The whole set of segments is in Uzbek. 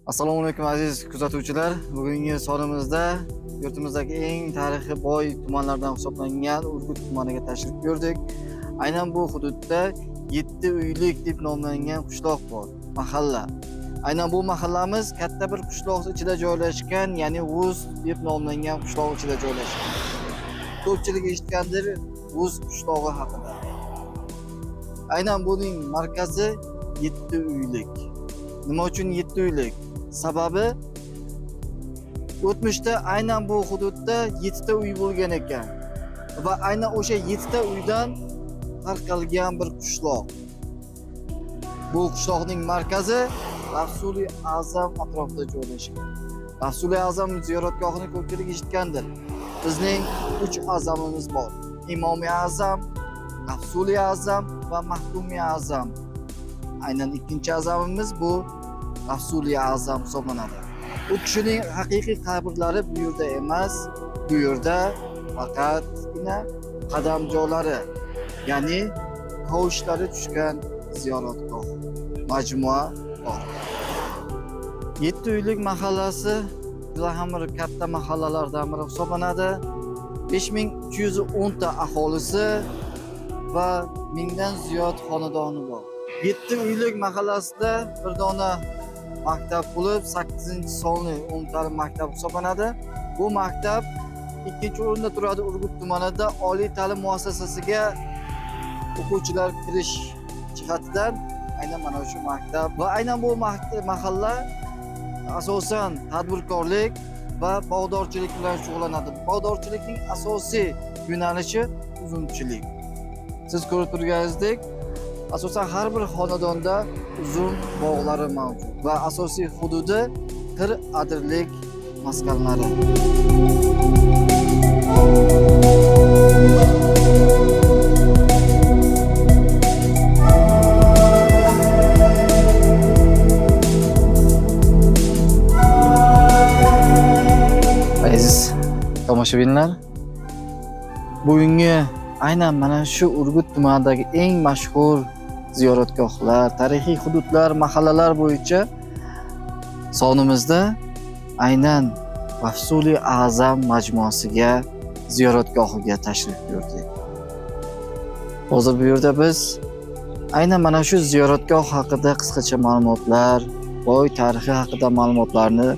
Assalomu alaykum aziz kuzatuvchilar. Bugungi sonimizda yurtimizdagi eng tarixiy boy tumanlardan hisoblangan Urgut tumaniga tashrif buyurdik. Aynan bu hududda 7 uylik deb nomlangan qishloq bor, mahalla. Aynan bu mahallamiz katta bir qishloq ichida joylashgan, ya'ni G'uz deb nomlangan qishloq ichida joylashgan. Ko'pchilik eshitgandir G'uz qishlog'i haqida. Aynan buning markazi 7 uylik. Nima uchun 7 uylik? Sababi o'tmishda aynan bu hududda 7 ta uy bo'lgan ekan va aynan o'sha 7 ta uydan tarqalgan bir qishloq. Bu qishloqning markazi Rasuli Azam atrofida joylashgan. Rasuli Azam ziyoratgohini ko'pchilik eshitgandir. Bizning 3 azamimiz bor. Imomi Azam, Rasuli Azam va Mahdumi Azam. Aynan ikkinchi azamimiz bu Rasuli Azam hisoblanadi. U kishining haqiqiy qabrlari bu yerda emas, bu yerda faqatgina qadamjo'lari, ya'ni tovushlari tushgan ziyoratgoh, majmua bor. 7 uylik mahallasi juda ham bir katta mahallalardan biri hisoblanadi. 5210 ta aholisi va 1000 dan ziyod xonadoni bor. 7 uylik mahallasida bir dona maktab bo'lib 8-sonli umumta'lim maktab hisoblanadi. Bu maktab ikkinchi o'rinda turadi Urgut tumanida oliy ta'lim muassasasiga o'quvchilar kirish jihatidan aynan mana shu maktab va aynan bu mahalla asosan tadbirkorlik va bog'dorchilik bilan shug'ullanadi. Bog'dorchilikning asosiy yo'nalishi uzumchilik. Siz ko'rib turganingizdek, asosan har bir xonadonda uzum bog'lari mavjud va asosiy hududi qir adirlik maskanlari. Aziz tomoshabinlar, bugungi aynan mana shu Urgut tumanidagi eng mashhur ziyoratgohlar, tarixiy hududlar, mahallalar bo'yicha sonimizda aynan Rasuli Azam majmuasiga, ziyoratgohiga tashrif buyurdik. Hozir bu yerda biz aynan mana shu ziyoratgoh haqida qisqacha ma'lumotlar, boy tarixi haqida ma'lumotlarni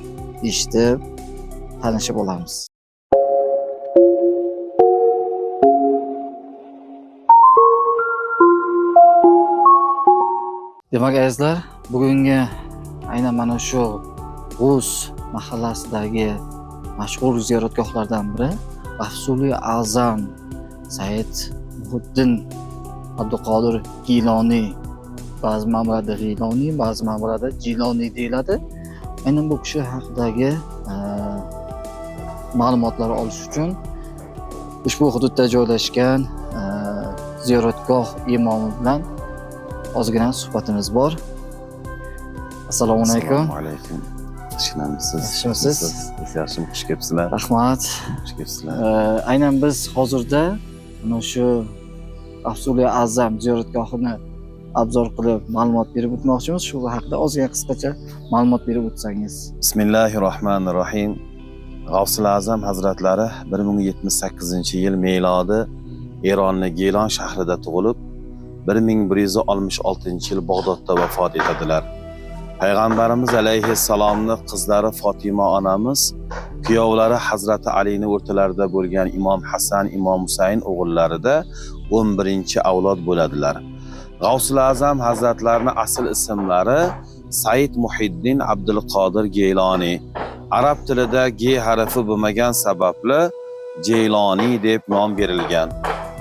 eshitib, tanishib olamiz. Demak azizlar, bugungi aynan mana shu G'uz mahallasidagi mashhur ziyoratgohlardan biri Rasuli Azam Said Muhiddin Abduqodir Giloniy, ba'zi manbalarda Giloniy, ba'zi manbalarda Jiloniy deyiladi. Aynan bu kishi haqidagi ma'lumotlar olish uchun ushbu hududda joylashgan ziyoratgoh imomi bilan ozgina suhbatimiz bor. Assalomu alaykum. Assalomu alaykum. Yaxshimisiz? Yaxshimisiz? Yaxshimi, xush kelibsizlar. Rahmat. Xush kelibsizlar. Aynan biz hozirda mana shu Rasuli Azam ziyoratgohini obzor qilib ma'lumot berib o'tmoqchimiz. Shu haqida ozgina qisqacha ma'lumot berib o'tsangiz. Bismillahirrohmanirrohim. G'avsul Azam hazratlari 1078-yil milodi Eronning Gilon shahrida tug'ilib, 1166-yil Bag'dodda vafot etadilar. Payg'ambarimiz alayhissalomning qizlari Fatima onamiz, kuyovlari Hazrati Alining o'rtalarida bo'lgan Imom Hasan, Imom Husayn o'g'illarida 11-avlod bo'ladilar. G'avsul Azam hazratlarining asl ismlari Said Muhiddin Abdulqodir Giloniy. Arab tilida G harfi bo'lmagan sababli Jiloniy deb nom berilgan.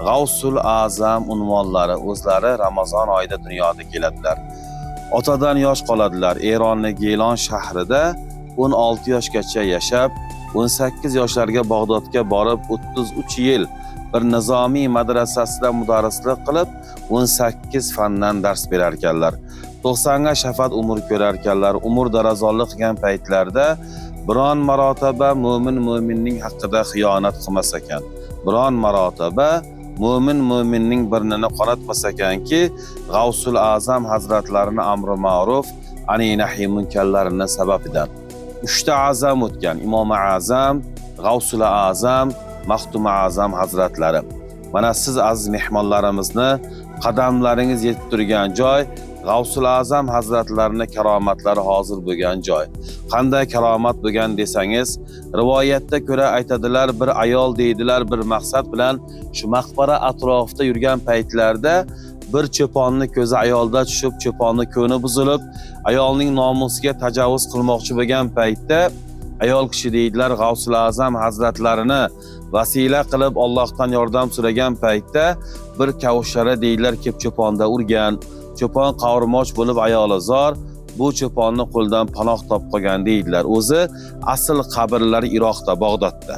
G'avsul Azam unvonlari o'zlari Ramazon oyida dunyoga keladilar. Otadan yosh qoladilar. Eronning Gilon shahrida 16 yoshgacha yashab, 18 yoshlarga Bag'dodga borib 33 yil bir nizomiy madrasasida mudarrislik qilib, 18 fandan dars berar ekanlar. 90 ga shafat umr ko'rar ekanlar. Umr darazonlik qilgan paytlarda biron marotaba mo'minning haqqida xiyonat qilmas ekan. Biron marotaba mo'minning birnini qonatmas ekanki, G'avsul Azam hazratlarining amri ma'ruf, ani nahiy munkarlarini sababidan. 3 ta azam o'tgan: Imom Azam, G'avsul Azam, Maxdum Azam hazratlari. Mana siz aziz mehmonlarimizni qadamlaringiz yetib turgan joy, G'avsul Azam hazratlarini karomatlari hozir bo'lgan joy. Qanday karomat bo'lgan desangiz, rivoyatda ko'ra aytadilar, bir ayol deydilar, bir maqsad bilan shu maqbara atrofida yurgan paytlarda bir cho'ponni ko'zi ayolda tushib, cho'ponni ko'ni buzilib, ayolning nomusiga tajovuz qilmoqchi bo'lgan paytda ayol kishi deydilar, G'avsul Azam hazratlarini vasila qilib Allohdan yordam so'ragan paytda bir kavushlari deydilar kelib cho'ponda urgan. Cho'pon qavurmoch bo'lib ayoli zor, bu cho'ponni qo'ldan panoh topib qolgan deydilar. O'zi asl qabrlari Iroqda, Bag'dodda.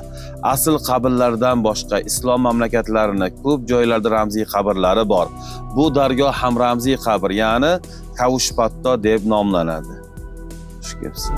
Asl qabrlardan boshqa islom mamlakatlarini ko'p joylarda ramziy qabrlari bor. Bu dargoh ham ramziy qabr, ya'ni Kavushpatto deb nomlanadi. Xush kelibsiz.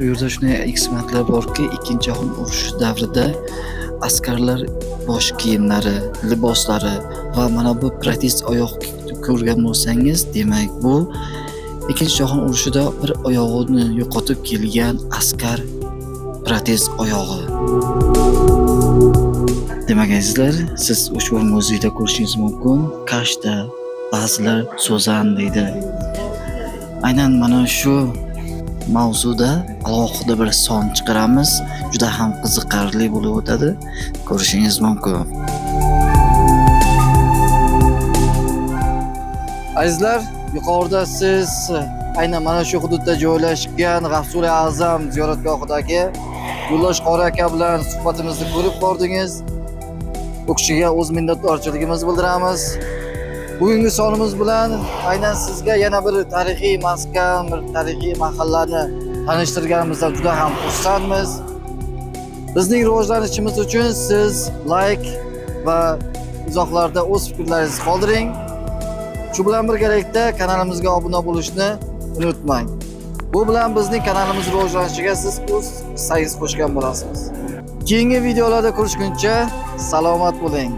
Bu yerda shunday eksponatlar borki, Ikkinchi jahon urushi davrida askarlar bosh kiyimlari, liboslari va mana bu protez oyoq ko'rgan bo'lsangiz, demak bu Ikkinchi jahon urushida bir oyog'ini yo'qotib kelgan askar protez oyog'i. Demak azizlar, siz ushbu muzeyda ko'rishingiz mumkin. Kashta, ba'zilar Sozan deydi. Aynan mana shu mavzuda alohida bir son chiqaramiz. Juda ham qiziqarli bo'lib o'tadi. Ko'rishingiz mumkin. Azizlar, yuqorida siz aynan mana shu hududda joylashgan G'avsul Azam ziyoratgohidagi Yo'ldosh qori aka bilan suhbatimizni ko'rib bordingiz. Bu kishiga o'z minnatdorchiligimizni bildiramiz. Bugungi sonimiz bilan aynan sizga yana bir tarixiy maskan, bir tarixiy mahallani tanishtirganimizdan juda ham xursandmiz. Bizning rivojlanishimiz uchun siz like va izohlarda o'z fikrlaringizni qoldiring. Shu bilan birgalikda kanalimizga obuna bo'lishni unutmang. Bu bilan bizning kanalimiz rivojlanishiga siz o'z hissangizni qo'shgan bo'lasiz. Keyingi videolarda ko'rishguncha salomat bo'ling.